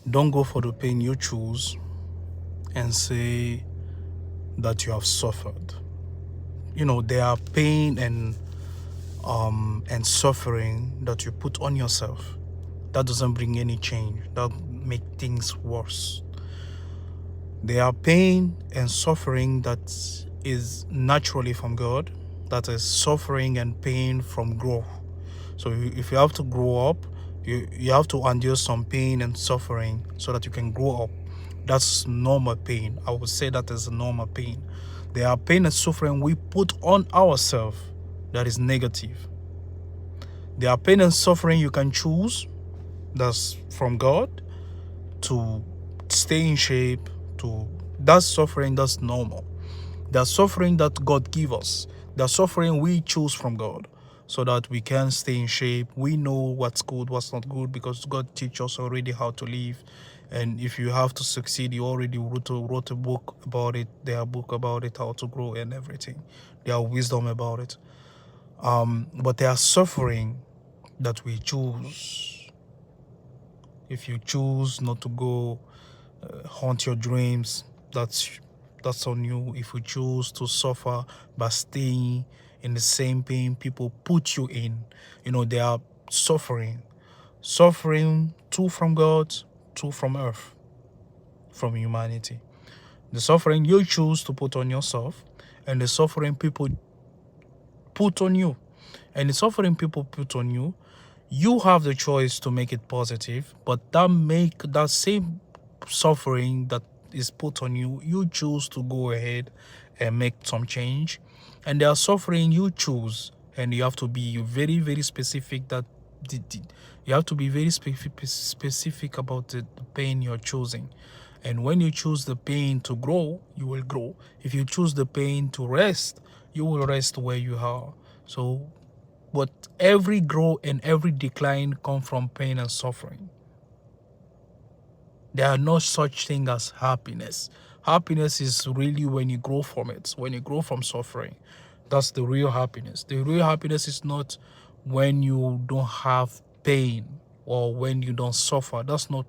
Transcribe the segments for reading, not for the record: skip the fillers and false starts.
Don't go for the pain you choose and say that you have suffered. There are pain and suffering that you put on yourself. That doesn't bring any change. That make things worse. There are pain and suffering that is naturally from God. That is suffering and pain from growth. So if you have to grow up, you have to endure some pain and suffering so that you can grow up. That's normal pain. I would say that is a normal pain. There are pain and suffering we put on ourselves that is negative. There are pain and suffering you can choose, that's from God, to stay in shape, to that suffering that's normal. The suffering that God gives us, the suffering we choose from God so that we can stay in shape. We know what's good, what's not good, because God teaches us already how to live. And if you have to succeed, you already wrote a book about it. There are books about it, how to grow and everything. There are wisdom about it. But there are suffering that we choose. If you choose not to go haunt your dreams, that's on you. If you choose to suffer by staying in the same pain people put you in, they are suffering two from God, two from earth, from humanity. The suffering you choose to put on yourself, and the suffering people put on you. And the suffering people put on you, you have the choice to make it positive, but that same suffering that is put on you, you choose to go ahead and make some change. And there are suffering you choose, and you have to be very, very specific that you have to be very specific about the pain you're choosing. And when you choose the pain to grow, you will grow. If you choose the pain to rest, you will rest where you are. So, but every growth and every decline come from pain and suffering. There are no such thing as happiness. Happiness is really when you grow from it, when you grow from suffering. That's the real happiness. The real happiness is not when you don't have pain or when you don't suffer. That's not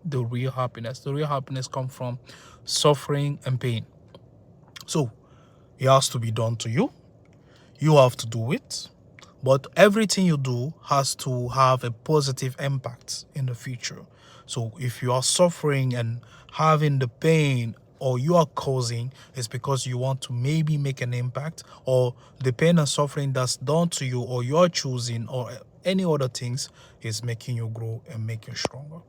the real happiness. The real happiness comes from suffering and pain. So it has to be done to you. You have to do it. But everything you do has to have a positive impact in the future. So if you are suffering and having the pain, or you are causing, is because you want to maybe make an impact, or the pain and suffering that's done to you or you're choosing or any other things is making you grow and make you stronger.